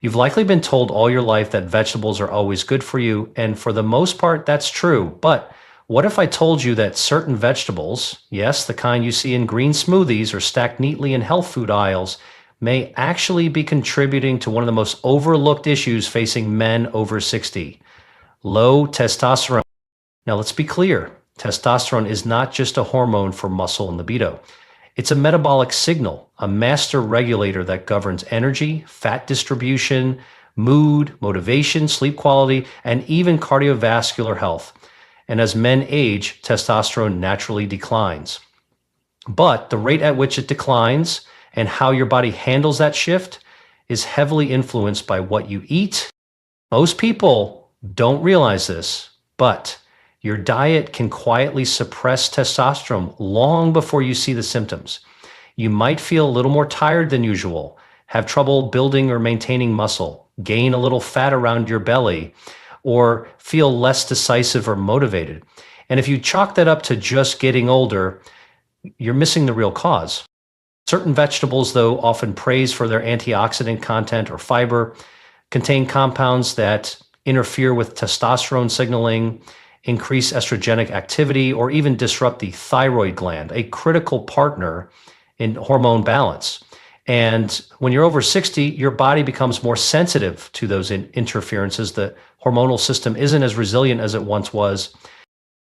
You've likely been told all your life that vegetables are always good for you, and for the most part, that's true. But what if I told you that certain vegetables, yes, the kind you see in green smoothies or stacked neatly in health food aisles, may actually be contributing to one of the most overlooked issues facing men over 60, low testosterone? Now, let's be clear. Testosterone is not just a hormone for muscle and libido. It's a metabolic signal, a master regulator that governs energy, fat distribution, mood, motivation, sleep quality, and even cardiovascular health. And as men age, testosterone naturally declines. But the rate at which it declines and how your body handles that shift is heavily influenced by what you eat. Most people don't realize this, but your diet can quietly suppress testosterone long before you see the symptoms. You might feel a little more tired than usual, have trouble building or maintaining muscle, gain a little fat around your belly, or feel less decisive or motivated. And if you chalk that up to just getting older, you're missing the real cause. Certain vegetables, though often praised for their antioxidant content or fiber, contain compounds that interfere with testosterone signaling, increase estrogenic activity, or even disrupt the thyroid gland, a critical partner in hormone balance. And when you're over 60, your body becomes more sensitive to those interferences. The hormonal system isn't as resilient as it once was.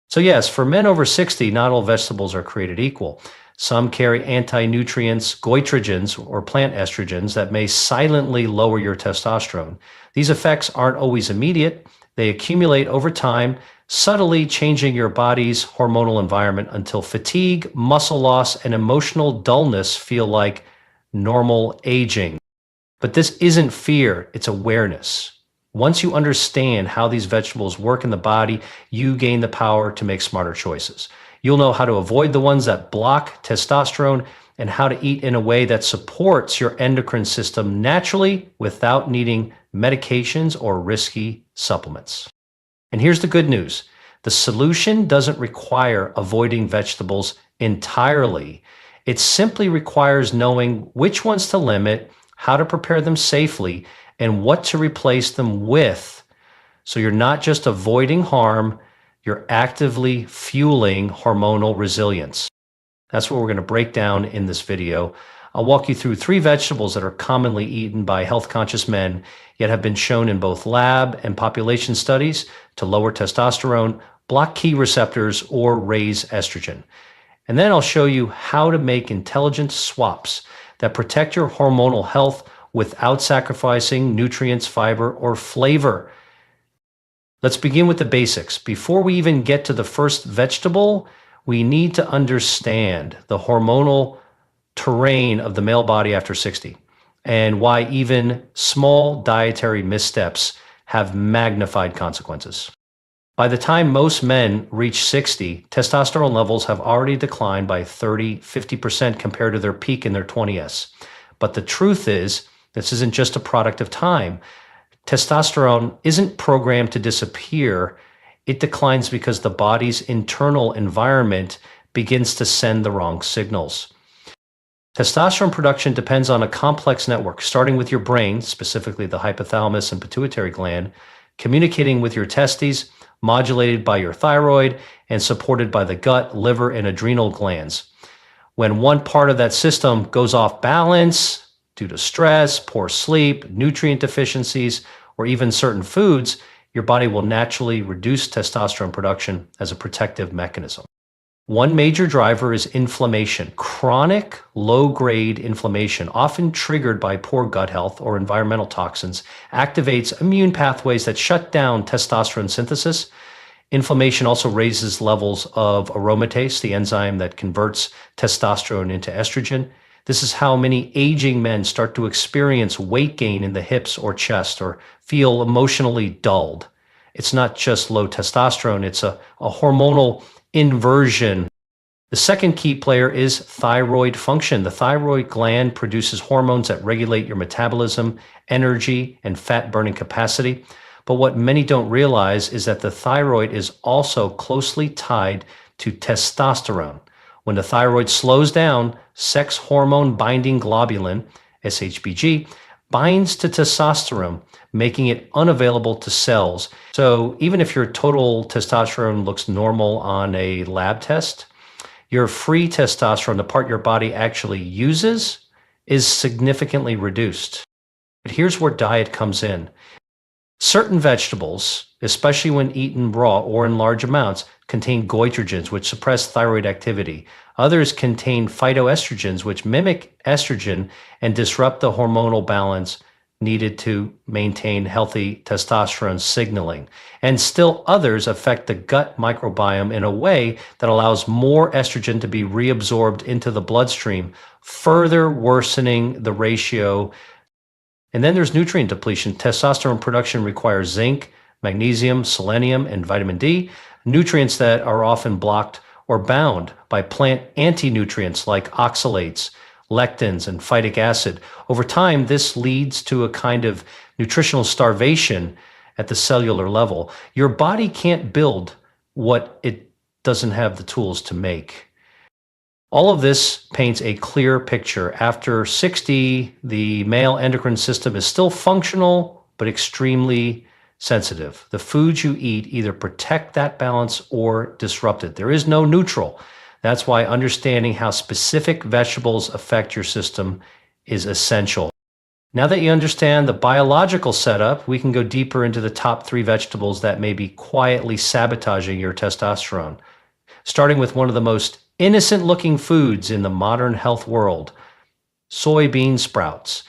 So yes, for men over 60, not all vegetables are created equal. Some carry anti-nutrients, goitrogens, or plant estrogens that may silently lower your testosterone. These effects aren't always immediate. They accumulate over time, subtly changing your body's hormonal environment until fatigue, muscle loss, and emotional dullness feel like normal aging. But this isn't fear, it's awareness. Once you understand how these vegetables work in the body, you gain the power to make smarter choices. You'll know how to avoid the ones that block testosterone and how to eat in a way that supports your endocrine system naturally without needing medications or risky supplements. And here's the good news. The solution doesn't require avoiding vegetables entirely. It simply requires knowing which ones to limit, how to prepare them safely, and what to replace them with. So you're not just avoiding harm, you're actively fueling hormonal resilience. That's what we're going to break down in this video. I'll walk you through 3 vegetables that are commonly eaten by health-conscious men, yet have been shown in both lab and population studies to lower testosterone, block key receptors, or raise estrogen. And then I'll show you how to make intelligent swaps that protect your hormonal health without sacrificing nutrients, fiber, or flavor. Let's begin with the basics. Before we even get to the first vegetable, we need to understand the hormonal terrain of the male body after 60 and why even small dietary missteps have magnified consequences. By the time most men reach 60, testosterone levels have already declined by 30–50% compared to their peak in their 20s. But the truth is, this isn't just a product of time. Testosterone isn't programmed to disappear. It declines because the body's internal environment begins to send the wrong signals. Testosterone production depends on a complex network, starting with your brain, specifically the hypothalamus and pituitary gland, communicating with your testes, modulated by your thyroid, and supported by the gut, liver, and adrenal glands. When one part of that system goes off balance due to stress, poor sleep, nutrient deficiencies, or even certain foods, your body will naturally reduce testosterone production as a protective mechanism. One major driver is inflammation. Chronic, low-grade inflammation, often triggered by poor gut health or environmental toxins, activates immune pathways that shut down testosterone synthesis. Inflammation also raises levels of aromatase, the enzyme that converts testosterone into estrogen. This is how many aging men start to experience weight gain in the hips or chest or feel emotionally dulled. It's not just low testosterone, it's a hormonal inversion. The second key player is thyroid function. The thyroid gland produces hormones that regulate your metabolism, energy, and fat burning capacity. But what many don't realize is that the thyroid is also closely tied to testosterone. When the thyroid slows down, sex hormone binding globulin, SHBG, binds to testosterone, making it unavailable to cells. So even if your total testosterone looks normal on a lab test, your free testosterone, the part your body actually uses, is significantly reduced. But here's where diet comes in. Certain vegetables, especially when eaten raw or in large amounts, contain goitrogens, which suppress thyroid activity. Others contain phytoestrogens, which mimic estrogen and disrupt the hormonal balance needed to maintain healthy testosterone signaling. And still others affect the gut microbiome in a way that allows more estrogen to be reabsorbed into the bloodstream, further worsening the ratio. And then there's nutrient depletion. Testosterone production requires zinc, magnesium, selenium, and vitamin D, nutrients that are often blocked or bound by plant anti-nutrients like oxalates, lectins, and phytic acid. Over time, this leads to a kind of nutritional starvation at the cellular level. Your body can't build what it doesn't have the tools to make. All of this paints a clear picture. After 60, the male endocrine system is still functional, but extremely sensitive. The foods you eat either protect that balance or disrupt it. There is no neutral. That's why understanding how specific vegetables affect your system is essential. Now that you understand the biological setup, we can go deeper into the top 3 vegetables that may be quietly sabotaging your testosterone. Starting with one of the most innocent looking foods in the modern health world, soybean sprouts.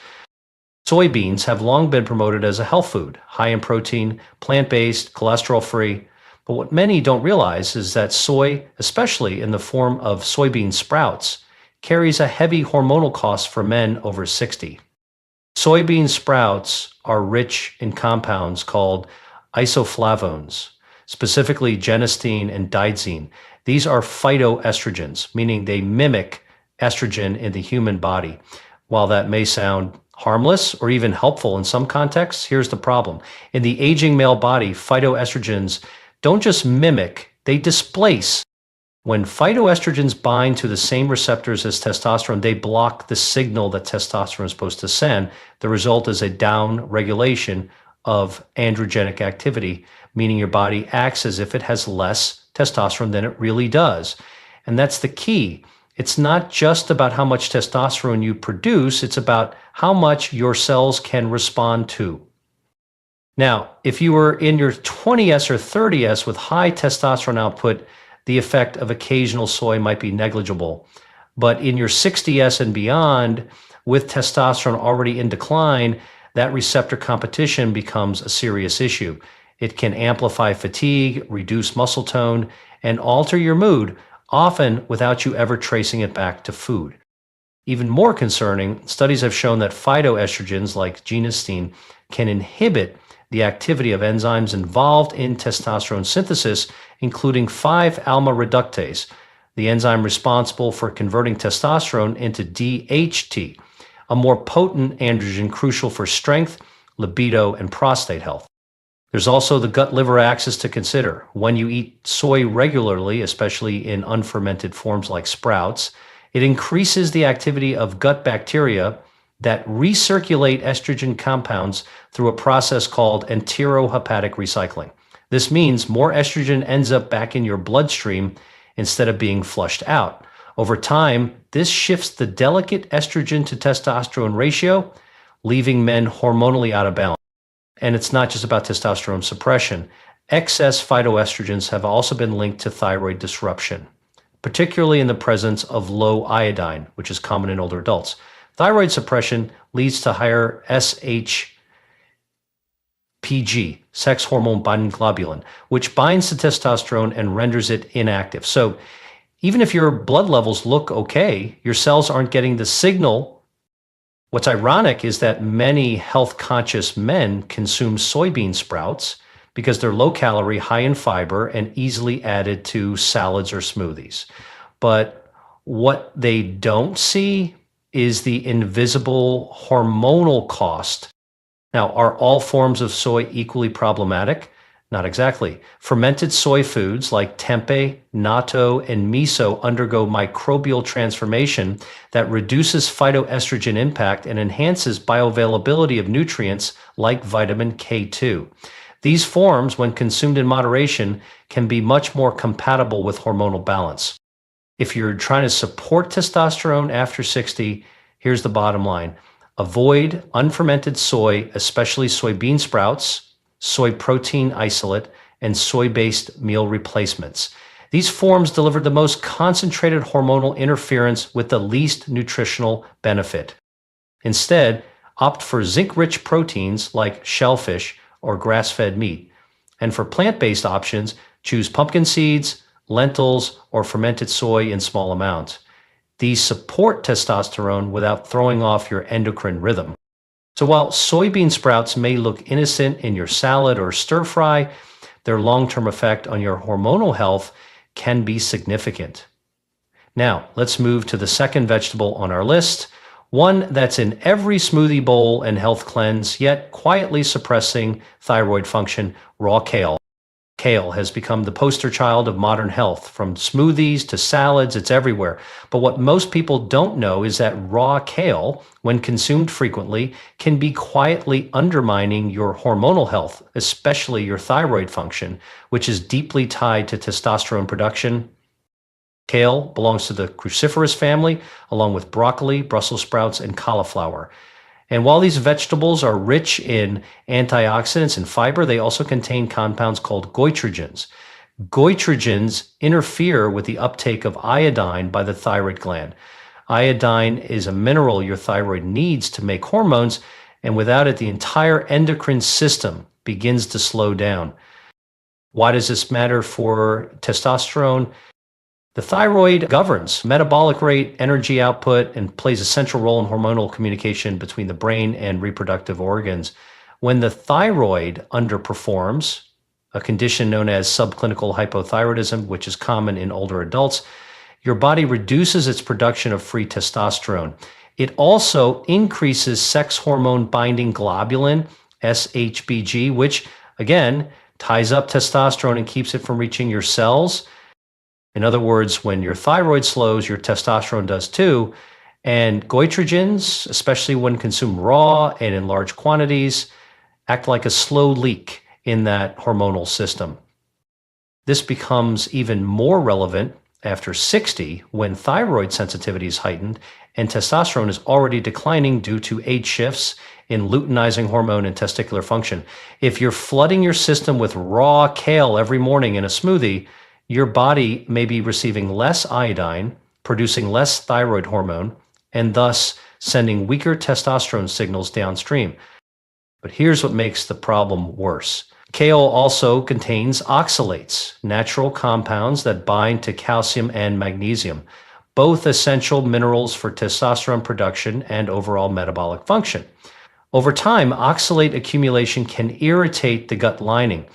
Soybeans have long been promoted as a health food, high in protein, plant-based, cholesterol-free. But what many don't realize is that soy, especially in the form of soybean sprouts, carries a heavy hormonal cost for men over 60. Soybean sprouts are rich in compounds called isoflavones, specifically genistein and didzine. These are phytoestrogens, meaning they mimic estrogen in the human body. While that may sound harmless or even helpful in some contexts, here's the problem. In the aging male body, phytoestrogens don't just mimic, they displace. When phytoestrogens bind to the same receptors as testosterone, they block the signal that testosterone is supposed to send. The result is a down regulation of androgenic activity, meaning your body acts as if it has less testosterone than it really does. And that's the key. It's not just about how much testosterone you produce, it's about how much your cells can respond to. Now, if you were in your 20s or 30s with high testosterone output, the effect of occasional soy might be negligible. But in your 60s and beyond, with testosterone already in decline, that receptor competition becomes a serious issue. It can amplify fatigue, reduce muscle tone, and alter your mood, often without you ever tracing it back to food. Even more concerning, studies have shown that phytoestrogens like genistein can inhibit the activity of enzymes involved in testosterone synthesis, including 5-alpha reductase, the enzyme responsible for converting testosterone into DHT, a more potent androgen crucial for strength, libido, and prostate health. There's also the gut-liver axis to consider. When you eat soy regularly, especially in unfermented forms like sprouts, it increases the activity of gut bacteria that recirculate estrogen compounds through a process called enterohepatic recycling. This means more estrogen ends up back in your bloodstream instead of being flushed out. Over time, this shifts the delicate estrogen to testosterone ratio, leaving men hormonally out of balance. And it's not just about testosterone suppression. Excess phytoestrogens have also been linked to thyroid disruption, particularly in the presence of low iodine, which is common in older adults. Thyroid suppression leads to higher SHPG, sex hormone binding globulin, which binds to testosterone and renders it inactive. So even if your blood levels look okay, your cells aren't getting the signal. What's ironic is that many health-conscious men consume soybean sprouts because they're low-calorie, high in fiber, and easily added to salads or smoothies. But what they don't see is the invisible hormonal cost. Now, are all forms of soy equally problematic? Not exactly. Fermented soy foods like tempeh, natto, and miso undergo microbial transformation that reduces phytoestrogen impact and enhances bioavailability of nutrients like vitamin K2. These forms, when consumed in moderation, can be much more compatible with hormonal balance. If you're trying to support testosterone after 60, here's the bottom line. Avoid unfermented soy, especially soybean sprouts, soy protein isolate, and soy-based meal replacements. These forms deliver the most concentrated hormonal interference with the least nutritional benefit. Instead, opt for zinc-rich proteins like shellfish or grass-fed meat. And for plant-based options, choose pumpkin seeds, lentils, or fermented soy in small amounts. These support testosterone without throwing off your endocrine rhythm. So while soybean sprouts may look innocent in your salad or stir fry, their long-term effect on your hormonal health can be significant. Now, let's move to the second vegetable on our list, one that's in every smoothie bowl and health cleanse, yet quietly suppressing thyroid function: raw kale. Kale has become the poster child of modern health. From smoothies to salads, it's everywhere. But what most people don't know is that raw kale, when consumed frequently, can be quietly undermining your hormonal health, especially your thyroid function, which is deeply tied to testosterone production. Kale belongs to the cruciferous family, along with broccoli, Brussels sprouts, and cauliflower. And while these vegetables are rich in antioxidants and fiber, they also contain compounds called goitrogens. Goitrogens interfere with the uptake of iodine by the thyroid gland. Iodine is a mineral your thyroid needs to make hormones, and without it, the entire endocrine system begins to slow down. Why does this matter for testosterone? The thyroid governs metabolic rate, energy output, and plays a central role in hormonal communication between the brain and reproductive organs. When the thyroid underperforms, a condition known as subclinical hypothyroidism, which is common in older adults, your body reduces its production of free testosterone. It also increases sex hormone binding globulin, SHBG, which again ties up testosterone and keeps it from reaching your cells. In other words, when your thyroid slows, your testosterone does too. And goitrogens, especially when consumed raw and in large quantities, act like a slow leak in that hormonal system. This becomes even more relevant after 60, when thyroid sensitivity is heightened and testosterone is already declining due to age shifts in luteinizing hormone and testicular function. If you're flooding your system with raw kale every morning in a smoothie, your body may be receiving less iodine, producing less thyroid hormone, and thus sending weaker testosterone signals downstream. But here's what makes the problem worse. Kale also contains oxalates, natural compounds that bind to calcium and magnesium, both essential minerals for testosterone production and overall metabolic function. Over time, oxalate accumulation can irritate the gut lining,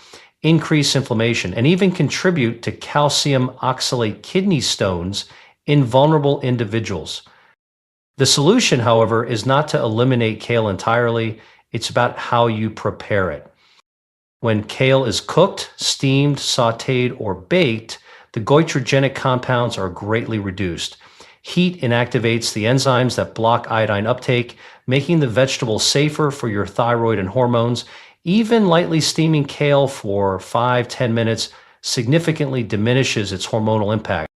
increase inflammation, and even contribute to calcium oxalate kidney stones in vulnerable individuals. The solution, however, is not to eliminate kale entirely. It's about how you prepare it. When kale is cooked, steamed, sautéed, or baked, the goitrogenic compounds are greatly reduced. Heat inactivates the enzymes that block iodine uptake, making the vegetable safer for your thyroid and hormones. Even lightly steaming kale for 5-10 minutes significantly diminishes its hormonal impact.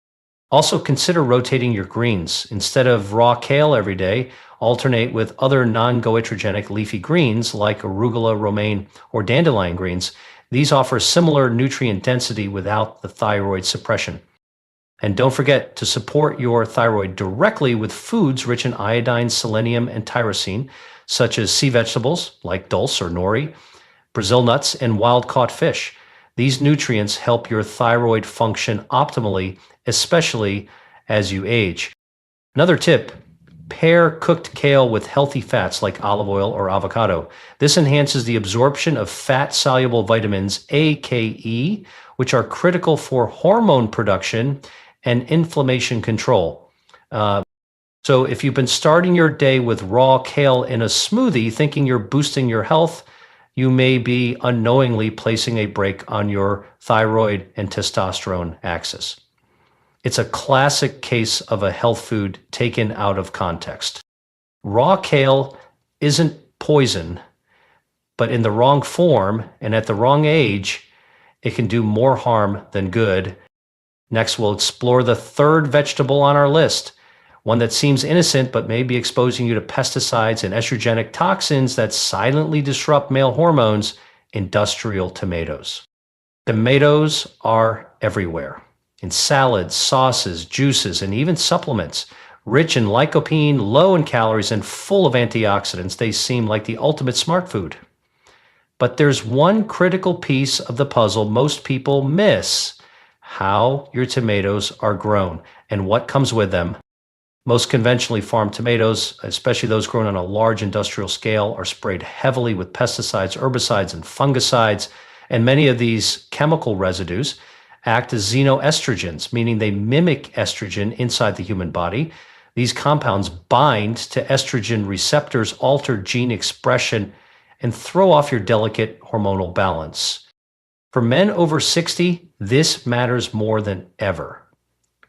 Also, consider rotating your greens. Instead of raw kale every day, alternate with other non-goitrogenic leafy greens like arugula, romaine, or dandelion greens. These offer similar nutrient density without the thyroid suppression. And don't forget to support your thyroid directly with foods rich in iodine, selenium, and tyrosine, such as sea vegetables like dulse or nori, Brazil nuts, and wild-caught fish. These nutrients help your thyroid function optimally, especially as you age. Another tip: pair cooked kale with healthy fats like olive oil or avocado. This enhances the absorption of fat-soluble vitamins A, K, E, which are critical for hormone production and inflammation control. So if you've been starting your day with raw kale in a smoothie thinking you're boosting your health, you may be unknowingly placing a brake on your thyroid and testosterone axis. It's a classic case of a health food taken out of context. Raw kale isn't poison, but in the wrong form and at the wrong age, it can do more harm than good. Next, we'll explore the third vegetable on our list, one that seems innocent but may be exposing you to pesticides and estrogenic toxins that silently disrupt male hormones: industrial tomatoes. Tomatoes are everywhere, in salads, sauces, juices, and even supplements. Rich in lycopene, low in calories, and full of antioxidants, they seem like the ultimate smart food. But there's one critical piece of the puzzle most people miss: how your tomatoes are grown and what comes with them. Most conventionally farmed tomatoes, especially those grown on a large industrial scale, are sprayed heavily with pesticides, herbicides, and fungicides, and many of these chemical residues act as xenoestrogens, meaning they mimic estrogen inside the human body. These compounds bind to estrogen receptors, alter gene expression, and throw off your delicate hormonal balance. For men over 60, this matters more than ever.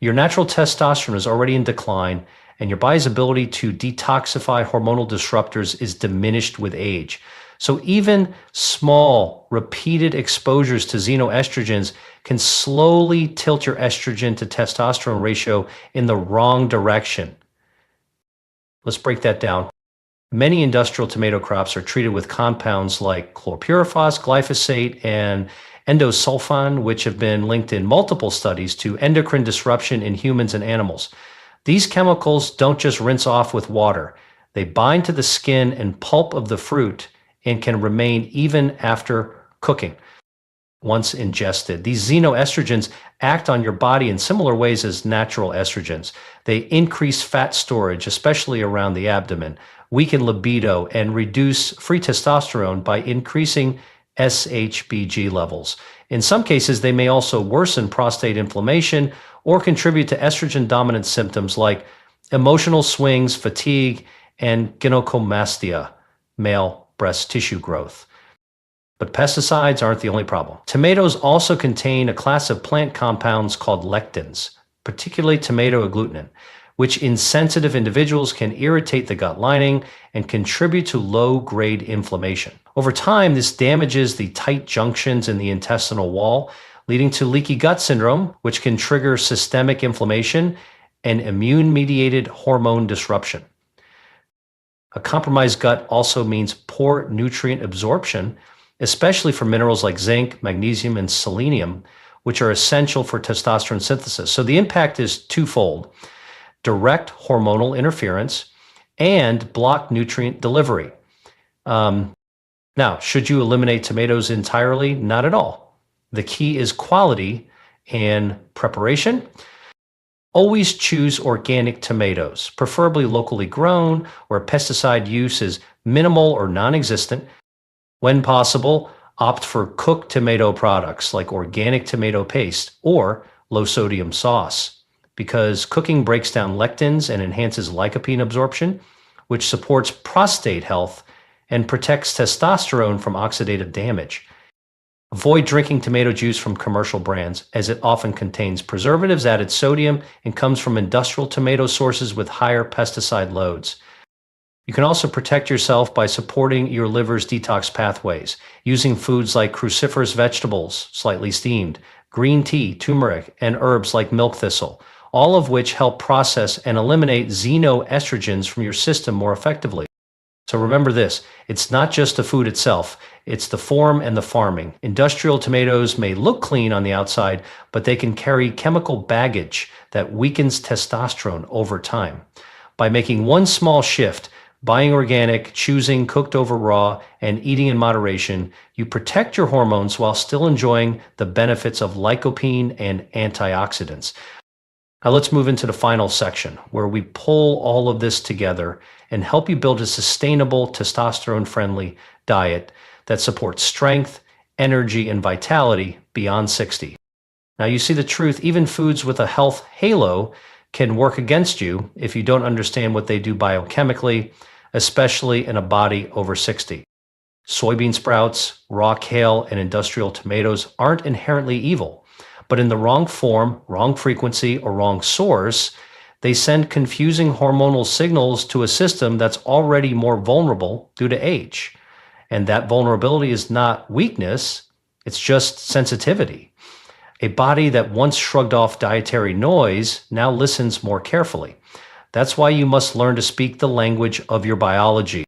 Your natural testosterone is already in decline, and your body's ability to detoxify hormonal disruptors is diminished with age. So even small, repeated exposures to xenoestrogens can slowly tilt your estrogen to testosterone ratio in the wrong direction. Let's break that down. Many industrial tomato crops are treated with compounds like chlorpyrifos, glyphosate, and endosulfan, which have been linked in multiple studies to endocrine disruption in humans and animals. These chemicals don't just rinse off with water. They bind to the skin and pulp of the fruit and can remain even after cooking. Once ingested, these xenoestrogens act on your body in similar ways as natural estrogens. They increase fat storage, especially around the abdomen, weaken libido, and reduce free testosterone by increasing SHBG levels. In some cases, they may also worsen prostate inflammation or contribute to estrogen-dominant symptoms like emotional swings, fatigue, and gynecomastia, male breast tissue growth. But pesticides aren't the only problem. Tomatoes also contain a class of plant compounds called lectins, particularly tomato agglutinin, which in sensitive individuals can irritate the gut lining and contribute to low-grade inflammation. Over time, this damages the tight junctions in the intestinal wall, leading to leaky gut syndrome, which can trigger systemic inflammation and immune-mediated hormone disruption. A compromised gut also means poor nutrient absorption, especially for minerals like zinc, magnesium, and selenium, which are essential for testosterone synthesis. So the impact is twofold: direct hormonal interference and blocked nutrient delivery. Now, should you eliminate tomatoes entirely? Not at all. The key is quality and preparation. Always choose organic tomatoes, preferably locally grown, where pesticide use is minimal or non-existent. When possible, opt for cooked tomato products like organic tomato paste or low-sodium sauce, because cooking breaks down lectins and enhances lycopene absorption, which supports prostate health and protects testosterone from oxidative damage. Avoid drinking tomato juice from commercial brands, as it often contains preservatives, added sodium, and comes from industrial tomato sources with higher pesticide loads. You can also protect yourself by supporting your liver's detox pathways, using foods like cruciferous vegetables, slightly steamed, green tea, turmeric, and herbs like milk thistle, all of which help process and eliminate xenoestrogens from your system more effectively. So remember this: it's not just the food itself, it's the form and the farming. Industrial tomatoes may look clean on the outside, but they can carry chemical baggage that weakens testosterone over time. By making one small shift, buying organic, choosing cooked over raw, and eating in moderation, you protect your hormones while still enjoying the benefits of lycopene and antioxidants. Now let's move into the final section, where we pull all of this together and help you build a sustainable, testosterone-friendly diet that supports strength, energy, and vitality beyond 60. Now you see the truth: even foods with a health halo can work against you if you don't understand what they do biochemically, especially in a body over 60. Soybean sprouts, raw kale, and industrial tomatoes aren't inherently evil, but in the wrong form, wrong frequency, or wrong source, they send confusing hormonal signals to a system that's already more vulnerable due to age. And that vulnerability is not weakness, it's just sensitivity. A body that once shrugged off dietary noise now listens more carefully. That's why you must learn to speak the language of your biology.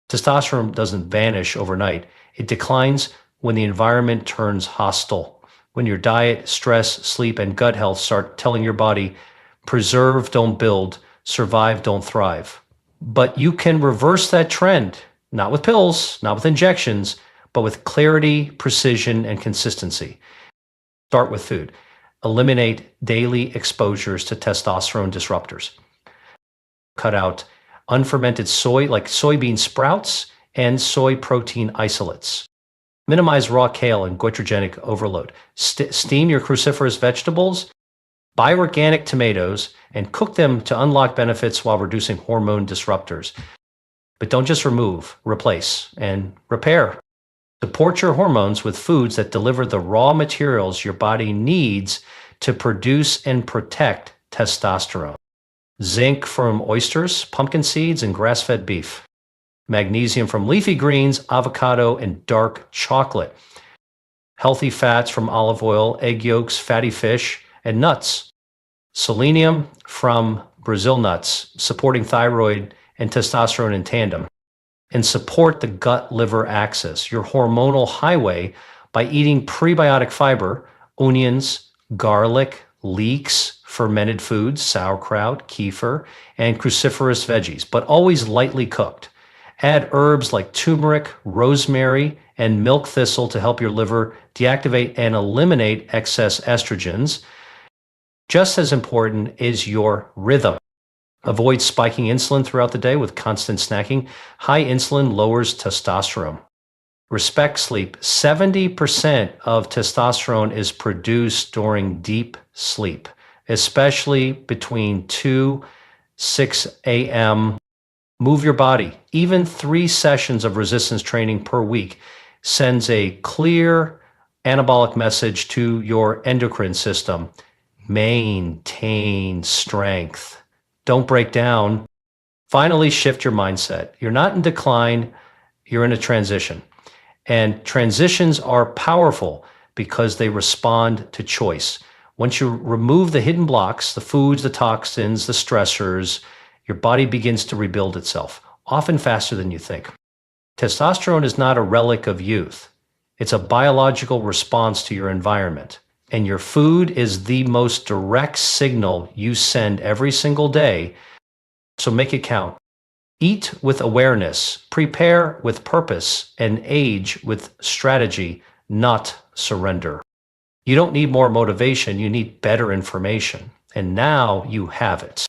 Testosterone doesn't vanish overnight. It declines when the environment turns hostile. When your diet, stress, sleep, and gut health start telling your body, preserve, don't build, survive, don't thrive. But you can reverse that trend, not with pills, not with injections, but with clarity, precision, and consistency. Start with food. Eliminate daily exposures to testosterone disruptors. Cut out unfermented soy, like soybean sprouts and soy protein isolates. Minimize raw kale and goitrogenic overload. Steam your cruciferous vegetables. Buy organic tomatoes and cook them to unlock benefits while reducing hormone disruptors. But don't just remove, replace, and repair. Support your hormones with foods that deliver the raw materials your body needs to produce and protect testosterone. Zinc from oysters, pumpkin seeds, and grass-fed beef. Magnesium from leafy greens, avocado, and dark chocolate. Healthy fats from olive oil, egg yolks, fatty fish, and nuts. Selenium from Brazil nuts, supporting thyroid and testosterone in tandem. And support the gut-liver axis, your hormonal highway, by eating prebiotic fiber, onions, garlic, leeks, fermented foods, sauerkraut, kefir, and cruciferous veggies, but always lightly cooked. Add herbs like turmeric, rosemary, and milk thistle to help your liver deactivate and eliminate excess estrogens. Just as important is your rhythm. Avoid spiking insulin throughout the day with constant snacking. High insulin lowers testosterone. Respect sleep. 70% of testosterone is produced during deep sleep, especially between 2-6 a.m. Move your body. Even 3 sessions of resistance training per week sends a clear anabolic message to your endocrine system. Maintain strength. Don't break down. Finally, shift your mindset. You're not in decline, you're in a transition. And transitions are powerful because they respond to choice. Once you remove the hidden blocks, the foods, the toxins, the stressors, your body begins to rebuild itself, often faster than you think. Testosterone is not a relic of youth. It's a biological response to your environment. And your food is the most direct signal you send every single day, so make it count. Eat with awareness, prepare with purpose, and age with strategy, not surrender. You don't need more motivation, you need better information. And now you have it.